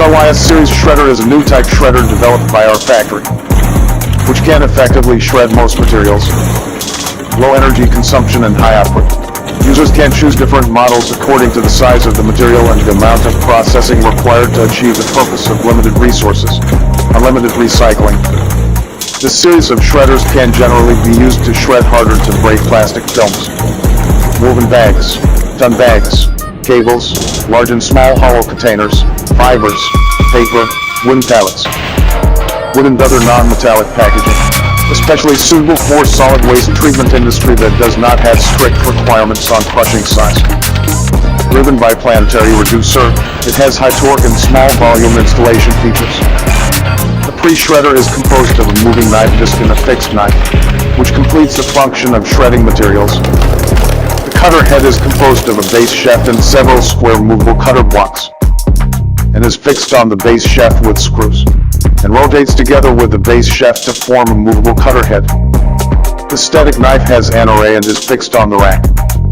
SLYS series shredder is a new type shredder developed by our factory, which can effectively shred most materials. Low energy consumption and high output. Users can choose different models according to the size of the material and the amount of processing required to achieve the purpose of limited resources, unlimited recycling. This series of shredders can generally be used to shred harder to break plastic films, woven bags, ton bags, cables, large and small hollow containers, fibers, paper, wooden pallets, wood and other non-metallic packaging, especially suitable for solid waste treatment industry that does not have strict requirements on crushing size. Driven by planetary reducer, it has high torque and small volume installation features. The pre-shredder is composed of a moving knife disc and a fixed knife, which completes the function of shredding materials. The cutter head is composed of a base shaft and several square movable cutter blocks, and is fixed on the base shaft with screws, and rotates together with the base shaft to form a movable cutter head. The static knife has an array and is fixed on the rack.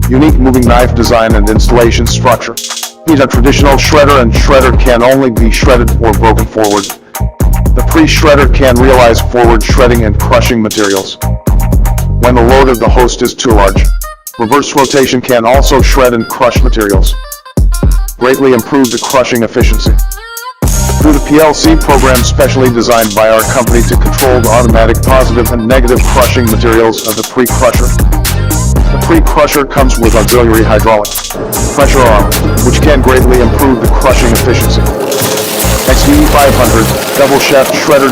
Unique moving knife design and installation structure. A traditional shredder and shredder can only be shredded or broken forward. The pre-shredder can realize forward shredding and crushing materials when the load of the host is too large. Reverse rotation can also shred and crush materials. Greatly improve the crushing efficiency. Through the PLC program specially designed by our company to control the automatic positive and negative crushing materials of the pre-crusher. The pre-crusher comes with auxiliary hydraulic pressure arm, which can greatly improve the crushing efficiency. XDE 500 Double Shaft Shredder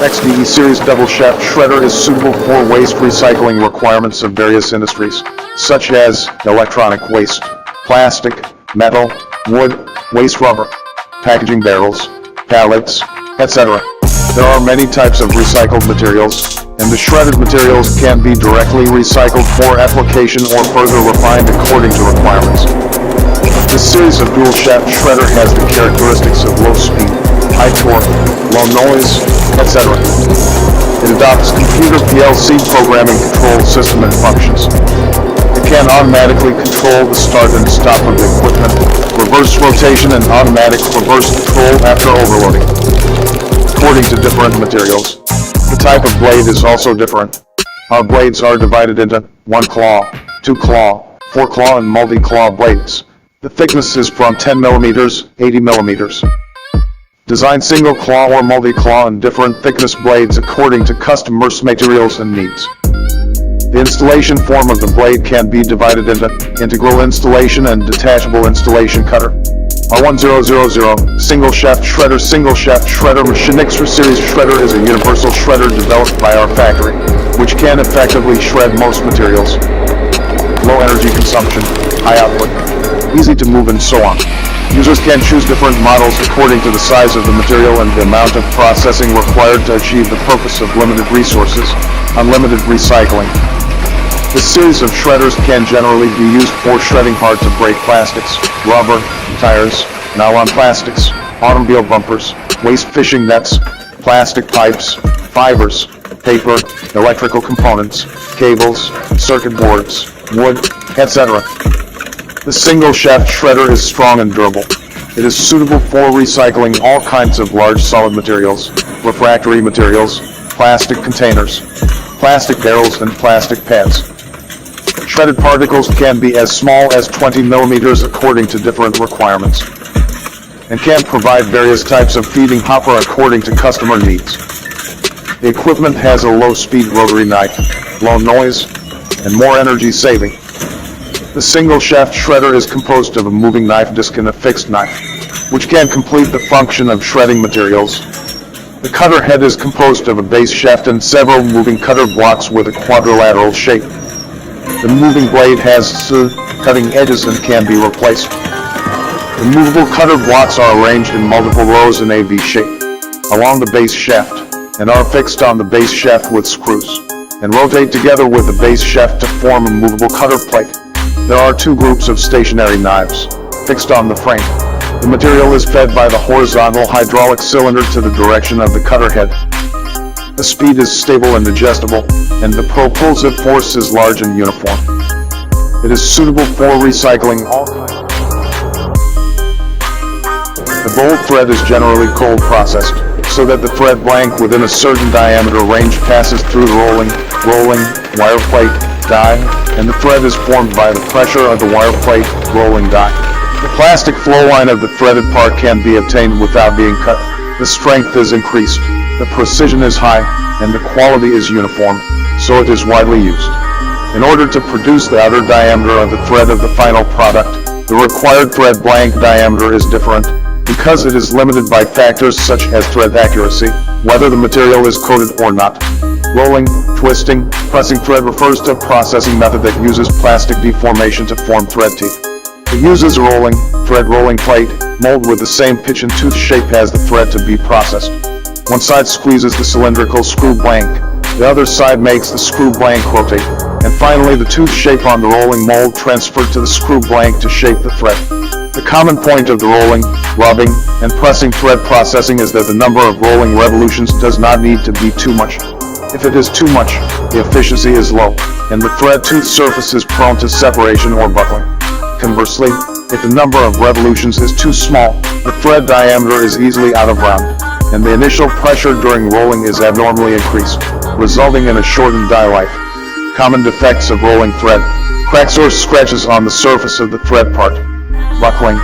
XDE Series Double Shaft Shredder is suitable for waste recycling requirements of various industries, such as electronic waste, plastic, metal, wood, waste rubber, packaging barrels, pallets, etc. There are many types of recycled materials, and the shredded materials can be directly recycled for application or further refined according to requirements. This series of dual shaft shredder has the characteristics of low speed, high torque, low noise, etc. It adopts computer PLC programming control system and functions. It can automatically control the start and stop of the equipment, reverse rotation and automatic reverse control after overloading. According to different materials, the type of blade is also different. Our blades are divided into 1 claw, 2 claw, 4 claw and multi-claw blades. The thickness is from 10 mm, 80 mm. Design single claw or multi-claw and different thickness blades according to customers' materials and needs. The installation form of the blade can be divided into integral installation and detachable installation cutter. R1000 Single Shaft Shredder Machine Extra Series Shredder is a universal shredder developed by our factory, which can effectively shred most materials. Low energy consumption, high output, easy to move and so on. Users can choose different models according to the size of the material and the amount of processing required to achieve the purpose of limited resources, unlimited recycling. This series of shredders can generally be used for shredding hard to break plastics, rubber, tires, nylon plastics, automobile bumpers, waste fishing nets, plastic pipes, fibers, paper, electrical components, cables, circuit boards, wood, etc. The single shaft shredder is strong and durable. It is suitable for recycling all kinds of large solid materials, refractory materials, plastic containers, plastic barrels and plastic pads. Shredded particles can be as small as 20 mm according to different requirements, and can provide various types of feeding hopper according to customer needs. The equipment has a low-speed rotary knife, low noise, and more energy saving. The single shaft shredder is composed of a moving knife disc and a fixed knife, which can complete the function of shredding materials. The cutter head is composed of a base shaft and several moving cutter blocks with a quadrilateral shape. The moving blade has cutting edges and can be replaced. The movable cutter blocks are arranged in multiple rows in a V shape along the base shaft, and are fixed on the base shaft with screws, and rotate together with the base shaft to form a movable cutter plate. There are 2 groups of stationary knives, fixed on the frame. The material is fed by the horizontal hydraulic cylinder to the direction of the cutter head. The speed is stable and adjustable, and the propulsive force is large and uniform. It is suitable for recycling all kinds. The bolt thread is generally cold processed, so that the thread blank within a certain diameter range passes through the rolling, wire plate, die, and the thread is formed by the pressure of the wire plate, rolling die. The plastic flow line of the threaded part can be obtained without being cut. The strength is increased, the precision is high, and the quality is uniform, so it is widely used. In order to produce the outer diameter of the thread of the final product, the required thread blank diameter is different, because it is limited by factors such as thread accuracy, whether the material is coated or not. Rolling, twisting, pressing thread refers to a processing method that uses plastic deformation to form thread teeth. It uses a thread rolling plate, mold with the same pitch and tooth shape as the thread to be processed. One side squeezes the cylindrical screw blank, the other side makes the screw blank rotate, and finally the tooth shape on the rolling mold transferred to the screw blank to shape the thread. The common point of the rolling, rubbing, and pressing thread processing is that the number of rolling revolutions does not need to be too much. If it is too much, the efficiency is low, and the thread tooth surface is prone to separation or buckling. Conversely, if the number of revolutions is too small, the thread diameter is easily out of round, and the initial pressure during rolling is abnormally increased, resulting in a shortened die life. Common defects of rolling thread: cracks or scratches on the surface of the thread part. Buckling,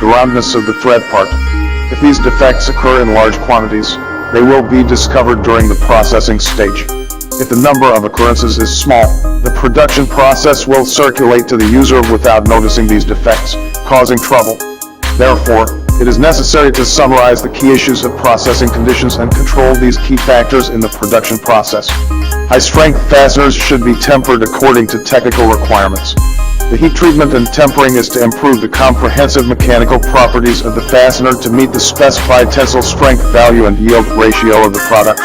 the roundness of the thread part. If these defects occur in large quantities, they will be discovered during the processing stage. If the number of occurrences is small, the production process will circulate to the user without noticing these defects, causing trouble. Therefore, it is necessary to summarize the key issues of processing conditions and control these key factors in the production process. High-strength fasteners should be tempered according to technical requirements. The heat treatment and tempering is to improve the comprehensive mechanical properties of the fastener to meet the specified tensile strength value and yield ratio of the product.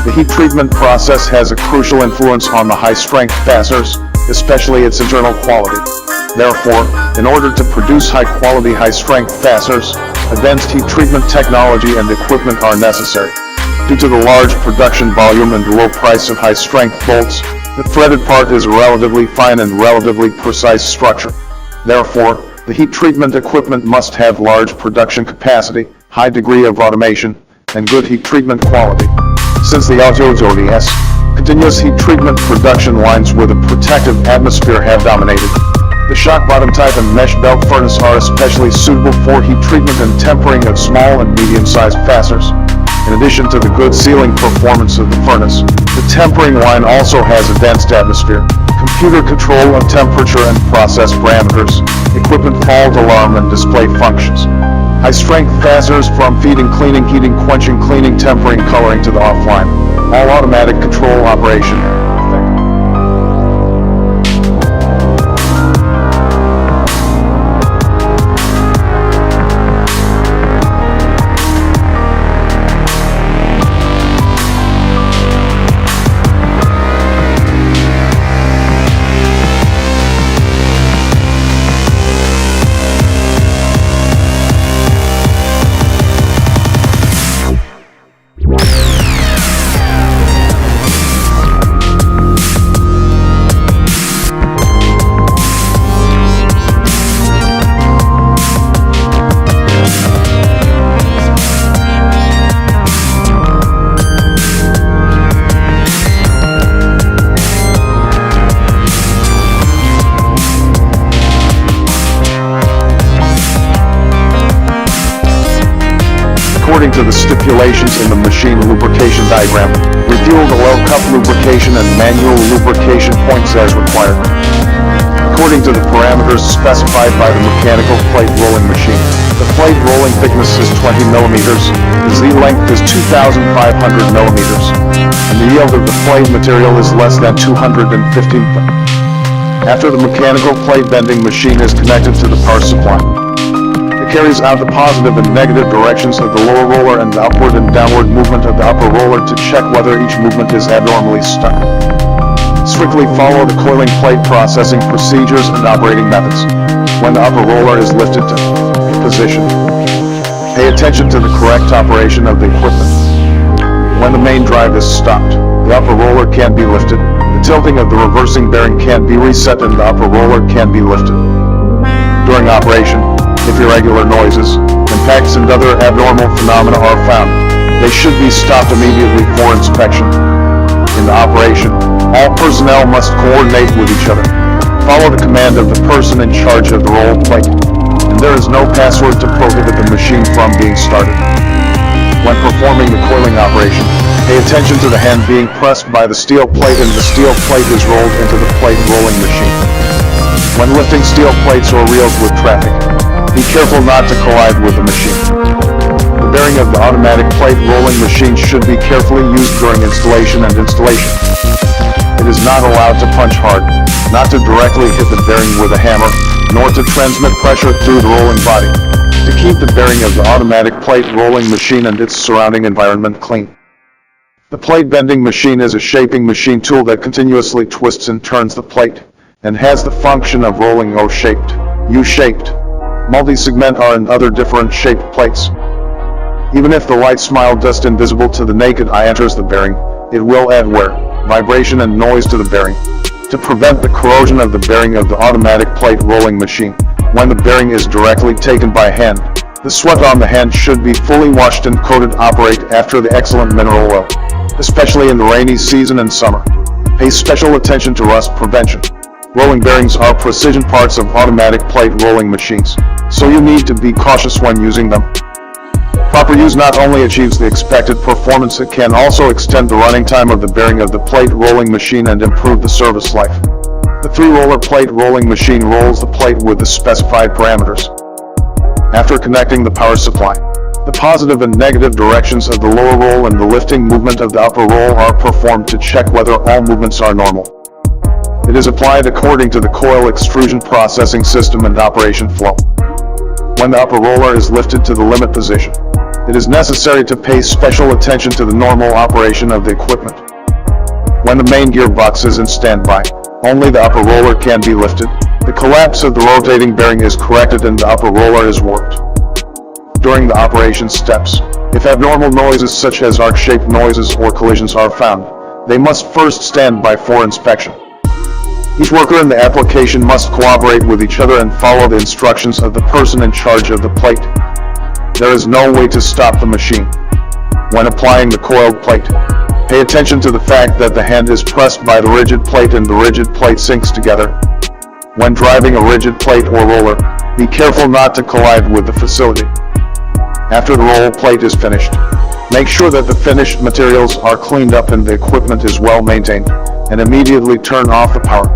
The heat treatment process has a crucial influence on the high-strength fasteners, especially its internal quality. Therefore, in order to produce high-quality, high-strength fasteners, advanced heat treatment technology and equipment are necessary. Due to the large production volume and the low price of high-strength bolts, the threaded part is a relatively fine and relatively precise structure. Therefore, the heat treatment equipment must have large production capacity, high degree of automation, and good heat treatment quality. Since the auto's continuous heat treatment production lines with a protective atmosphere have dominated, the shock bottom type and mesh belt furnace are especially suitable for heat treatment and tempering of small and medium-sized fasteners. In addition to the good sealing performance of the furnace, the tempering line also has advanced atmosphere, computer control of temperature and process parameters, equipment fault alarm and display functions. High-strength fasteners from feeding, cleaning, heating, quenching, cleaning, tempering, coloring to the offline, all automatic control operation. According to the stipulations in the machine lubrication diagram, refuel the low cup lubrication and manual lubrication points as required. According to the parameters specified by the mechanical plate rolling machine, the plate rolling thickness is 20 mm, the Z length is 2,500 mm, and the yield of the plate material is less than 215 ft. After the mechanical plate bending machine is connected to the power supply, it carries out the positive and negative directions of the lower roller and the upward and downward movement of the upper roller to check whether each movement is abnormally stuck. Strictly follow the coiling plate processing procedures and operating methods. When the upper roller is lifted to position, pay attention to the correct operation of the equipment. When the main drive is stopped, the upper roller can be lifted, the tilting of the reversing bearing can be reset and the upper roller can be lifted. During operation, if irregular noises and impacts and other abnormal phenomena are found, they should be stopped immediately for inspection. In the operation, all personnel must coordinate with each other. Follow the command of the person in charge of the roll plate, and there is no password to prohibit the machine from being started. When performing the coiling operation, pay attention to the hand being pressed by the steel plate and the steel plate is rolled into the plate rolling machine. When lifting steel plates or reels with traffic, be careful not to collide with the machine. The bearing of the automatic plate rolling machine should be carefully used during installation and installation. It is not allowed to punch hard, not to directly hit the bearing with a hammer, nor to transmit pressure through the rolling body, to keep the bearing of the automatic plate rolling machine and its surrounding environment clean. The plate bending machine is a shaping machine tool that continuously twists and turns the plate, and has the function of rolling O-shaped, U-shaped, multi-segment or and other different shaped plates. Even if the light smile dust invisible to the naked eye enters the bearing, it will add wear, vibration and noise to the bearing. To prevent the corrosion of the bearing of the automatic plate rolling machine, when the bearing is directly taken by hand, the sweat on the hand should be fully washed and coated. Operate after the excellent mineral oil, especially in the rainy season and summer. Pay special attention to rust prevention. Rolling bearings are precision parts of automatic plate rolling machines, so you need to be cautious when using them. Proper use not only achieves the expected performance, it can also extend the running time of the bearing of the plate rolling machine and improve the service life. The 3-roller plate rolling machine rolls the plate with the specified parameters. After connecting the power supply, the positive and negative directions of the lower roll and the lifting movement of the upper roll are performed to check whether all movements are normal. It is applied according to the coil extrusion processing system and operation flow. When the upper roller is lifted to the limit position, it is necessary to pay special attention to the normal operation of the equipment. When the main gearbox is in standby, only the upper roller can be lifted. The collapse of the rotating bearing is corrected and the upper roller is worked. During the operation steps, if abnormal noises such as arc-shaped noises or collisions are found, they must first stand by for inspection. Each worker in the application must cooperate with each other and follow the instructions of the person in charge of the plate. There is no way to stop the machine. When applying the coiled plate, pay attention to the fact that the hand is pressed by the rigid plate and the rigid plate sinks together. When driving a rigid plate or roller, be careful not to collide with the facility. After the roll plate is finished, make sure that the finished materials are cleaned up and the equipment is well maintained, and immediately turn off the power.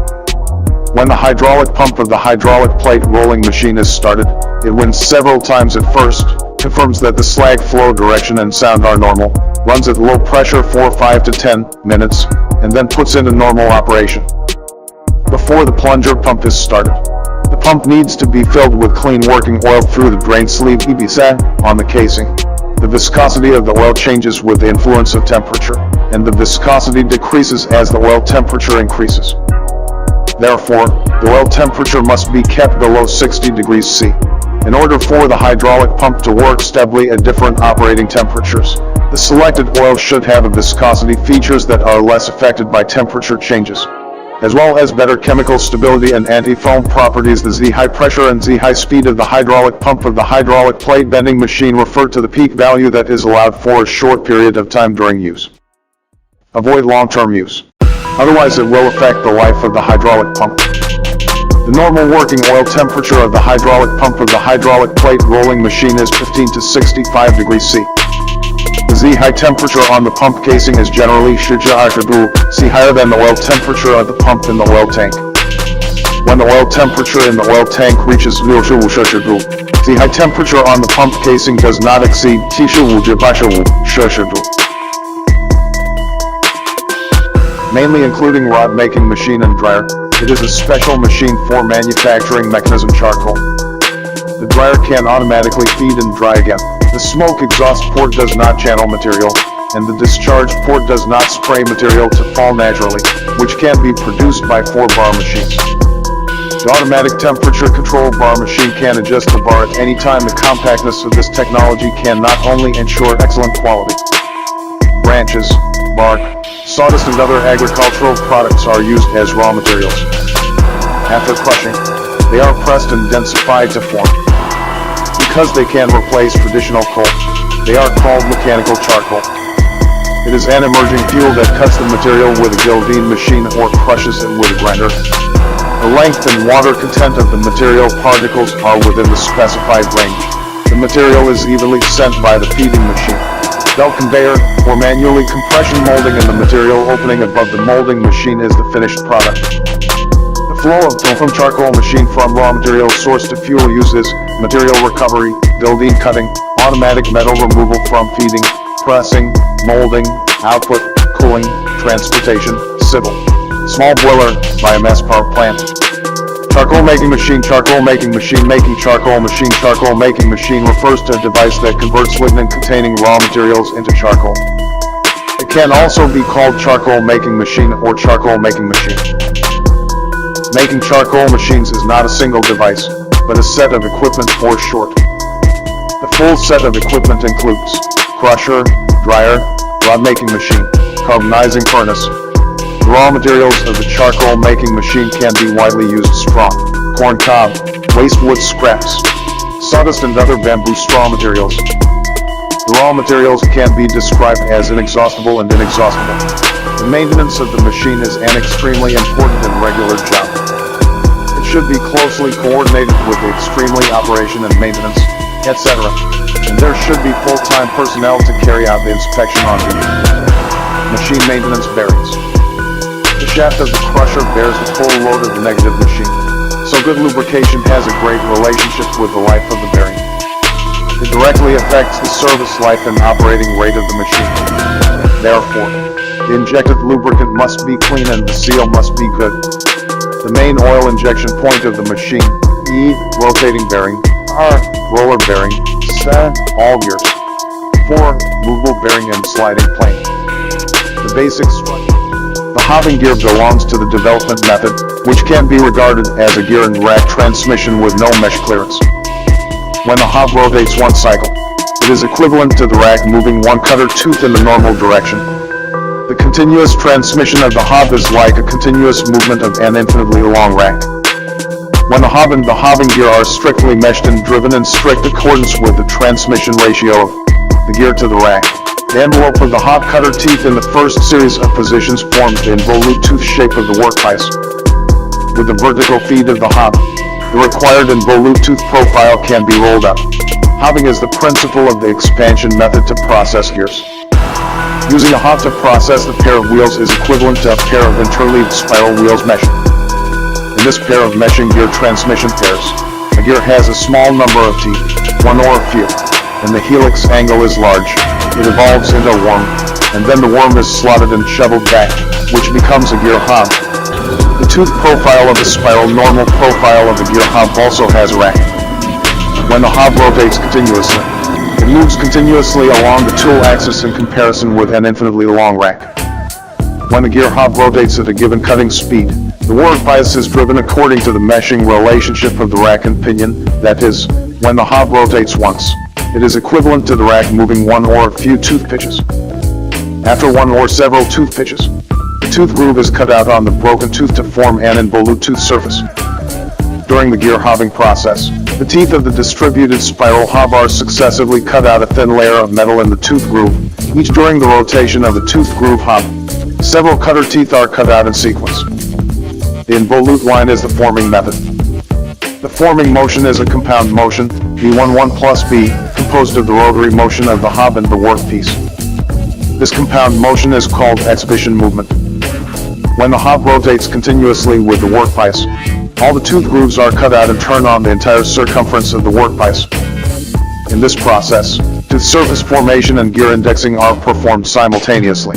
When the hydraulic pump of the hydraulic plate rolling machine is started, it winds several times at first, confirms that the slag flow direction and sound are normal, runs at low pressure for 5 to 10 minutes, and then puts into normal operation. Before the plunger pump is started, the pump needs to be filled with clean working oil through the drain sleeve EBSA on the casing. The viscosity of the oil changes with the influence of temperature, and the viscosity decreases as the oil temperature increases. Therefore, the oil temperature must be kept below 60 degrees C. In order for the hydraulic pump to work stably at different operating temperatures, the selected oil should have a viscosity features that are less affected by temperature changes, as well as better chemical stability and anti-foam properties. The Z-high pressure and Z-high speed of the hydraulic pump of the hydraulic plate bending machine refer to the peak value that is allowed for a short period of time during use. Avoid long-term use, otherwise it will affect the life of the hydraulic pump. The normal working oil temperature of the hydraulic pump of the hydraulic plate rolling machine is 15 to 65 degrees C. The Z-high temperature on the pump casing is generally C higher than the oil temperature of the pump in the oil tank. When the oil temperature in the oil tank reaches Z-high temperature on the pump casing does not exceed mainly including rod making machine and dryer. It is a special machine for manufacturing mechanism charcoal. The dryer can automatically feed and dry again. The smoke exhaust port does not channel material, and the discharge port does not spray material to fall naturally, which can be produced by 4-bar machines. The automatic temperature control bar machine can adjust the bar at any time. The compactness of this technology can not only ensure excellent quality. Branches, bark, sawdust and other agricultural products are used as raw materials. After crushing, they are pressed and densified to form. because they can replace traditional coal. They are called mechanical charcoal. It is an emerging fuel that cuts the material with a guillotine machine or crushes it with a grinder. The length and water content of the material particles are within the specified range. The material is evenly sent by the feeding machine, belt conveyor, or manually compression molding, and the material opening above the molding machine is the finished product. The flow of from charcoal machine from raw material source to fuel use is material recovery, guillotine cutting, automatic metal removal from feeding, pressing, molding, output, cooling, transportation, civil, small boiler, biomass power plant. Charcoal making machine making charcoal making machine refers to a device that converts lignin containing raw materials into charcoal. It can also be called charcoal making machine or charcoal making machine. Making charcoal machines is not a single device, but a set of equipment or short. The full set of equipment includes crusher, dryer, rod making machine, carbonizing furnace. The raw materials of the charcoal making machine can be widely used: straw, corn cob, waste wood scraps, sawdust, and other bamboo straw materials. The raw materials can be described as inexhaustible and inexhaustible. The maintenance of the machine is an extremely important and regular job. It should be closely coordinated with the extremely operation and maintenance, etc. And there should be full-time personnel to carry out the inspection on duty. Machine maintenance varies. The shaft of the crusher bears the full load of the negative machine, so good lubrication has a great relationship with the life of the bearing. It directly affects the service life and operating rate of the machine. Therefore, the injected lubricant must be clean and the seal must be good. The main oil injection point of the machine: E. Rotating bearing, R. Roller bearing, S. All gears, 4. Movable bearing and sliding plane. The basic structure. The hobbing gear belongs to the development method, which can be regarded as a gear and rack transmission with no mesh clearance. When the hob rotates one cycle, it is equivalent to the rack moving one cutter tooth in the normal direction. The continuous transmission of the hob is like a continuous movement of an infinitely long rack. When the hob and the hobbing gear are strictly meshed and driven in strict accordance with the transmission ratio of the gear to the rack, the envelope of the hob cutter teeth in the first series of positions forms the involute tooth shape of the workpiece. With the vertical feed of the hob, the required involute tooth profile can be rolled up. Hobbing is the principle of the expansion method to process gears. Using a hob to process the pair of wheels is equivalent to a pair of interleaved spiral wheels meshed. In this pair of meshing gear transmission pairs, a gear has a small number of teeth, one or a few, and the helix angle is large. It evolves into a worm, and then the worm is slotted and shoveled back, which becomes a gear hob. The tooth profile of the spiral normal profile of the gear hob also has a rack. When the hob rotates continuously, it moves continuously along the tool axis in comparison with an infinitely long rack. When the gear hob rotates at a given cutting speed, the workpiece is driven according to the meshing relationship of the rack and pinion, that is, when the hob rotates once, it is equivalent to the rack moving one or a few tooth pitches. After one or several tooth pitches, the tooth groove is cut out on the broken tooth to form an involute tooth surface. During the gear hobbing process, the teeth of the distributed spiral hob are successively cut out a thin layer of metal in the tooth groove, each during the rotation of the tooth groove hob. Several cutter teeth are cut out in sequence. The involute line is the forming method. The forming motion is a compound motion, B11 plus B, composed of the rotary motion of the hob and the workpiece. This compound motion is called exhibition movement. When the hob rotates continuously with the workpiece, all the tooth grooves are cut out and turn on the entire circumference of the workpiece. In this process, tooth surface formation and gear indexing are performed simultaneously.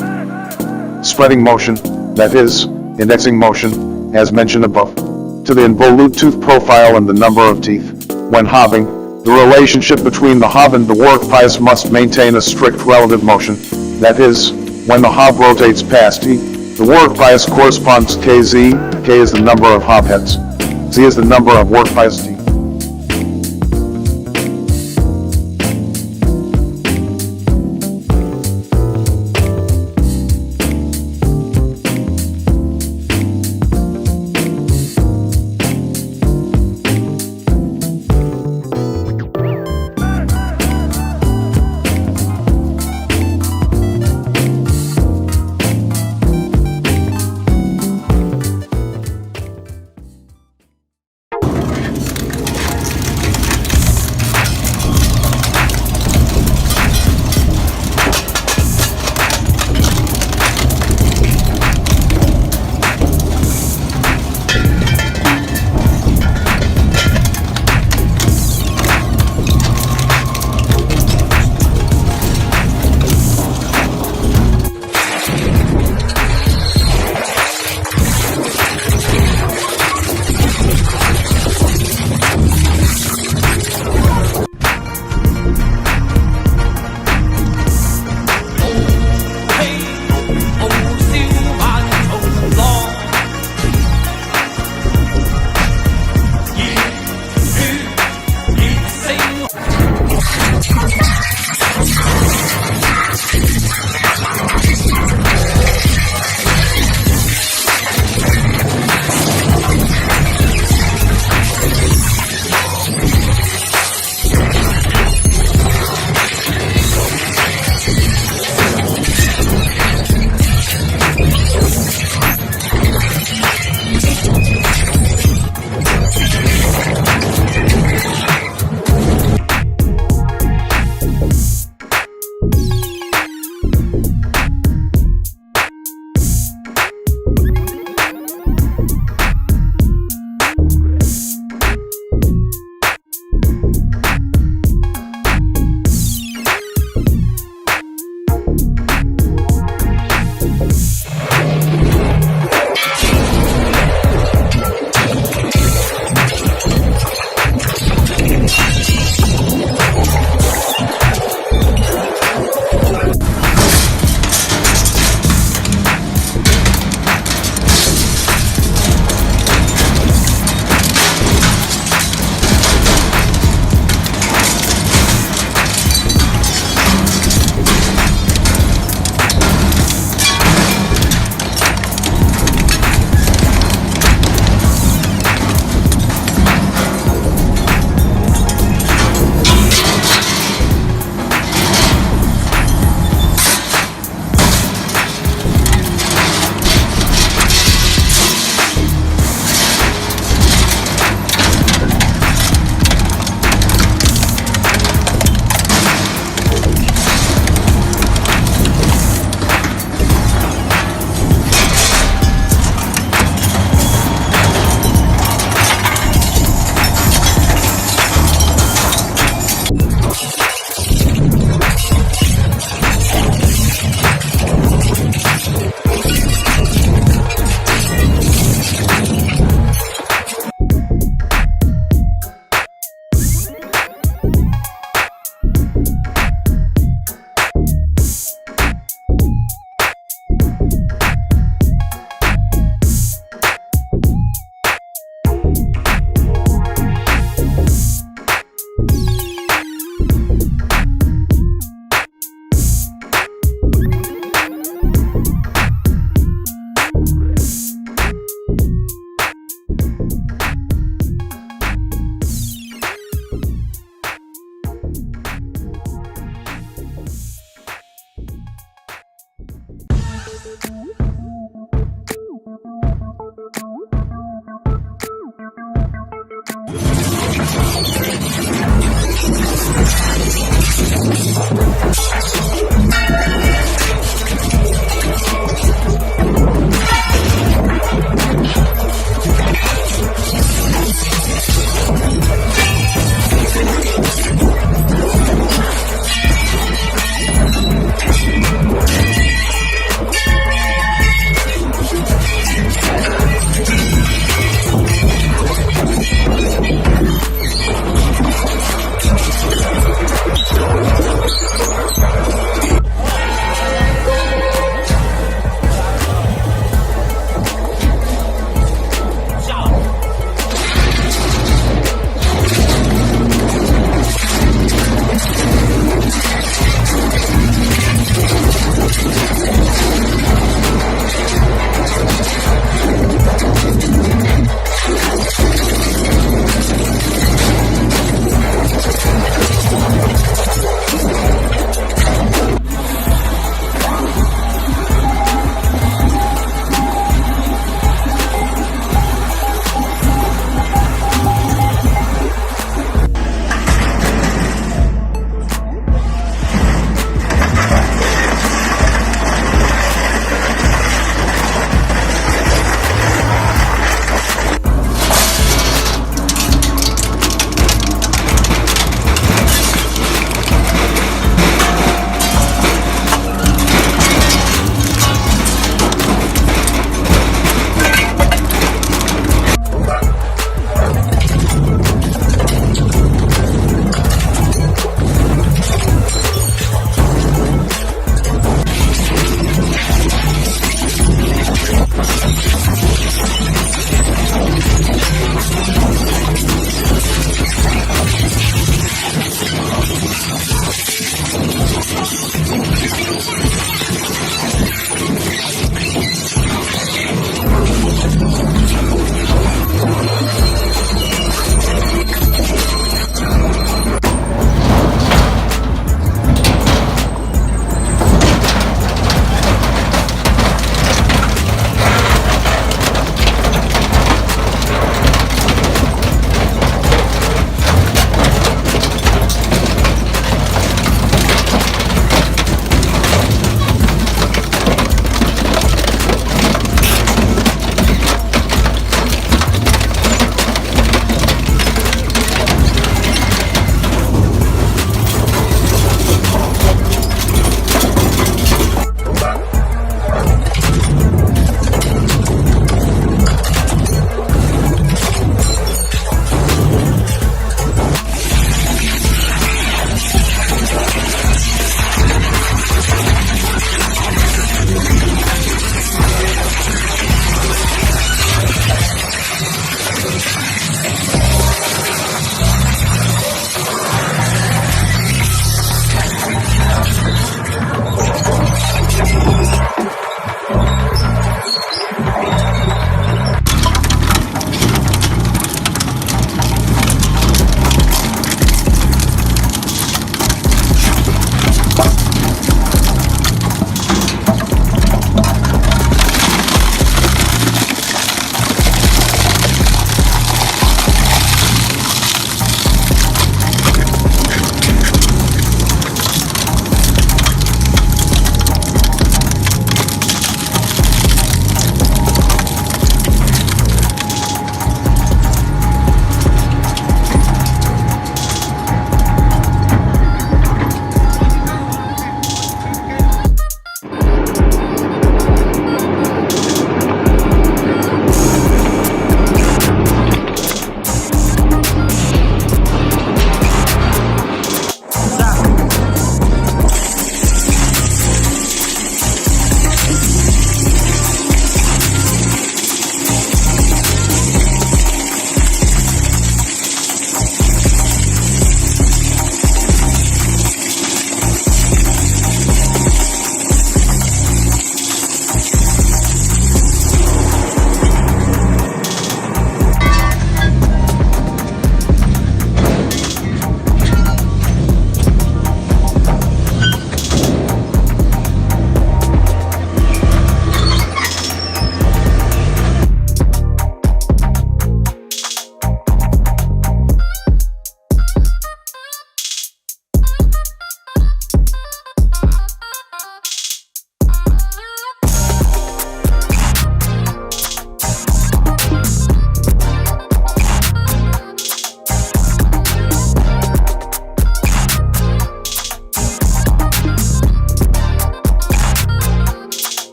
Spreading motion, that is, indexing motion, as mentioned above, to the involute tooth profile and the number of teeth. When hobbing, the relationship between the hob and the workpiece must maintain a strict relative motion, that is, when the hob rotates past E, the workpiece corresponds to KZ. K is the number of hob heads. Z is the number of workpiece teeth.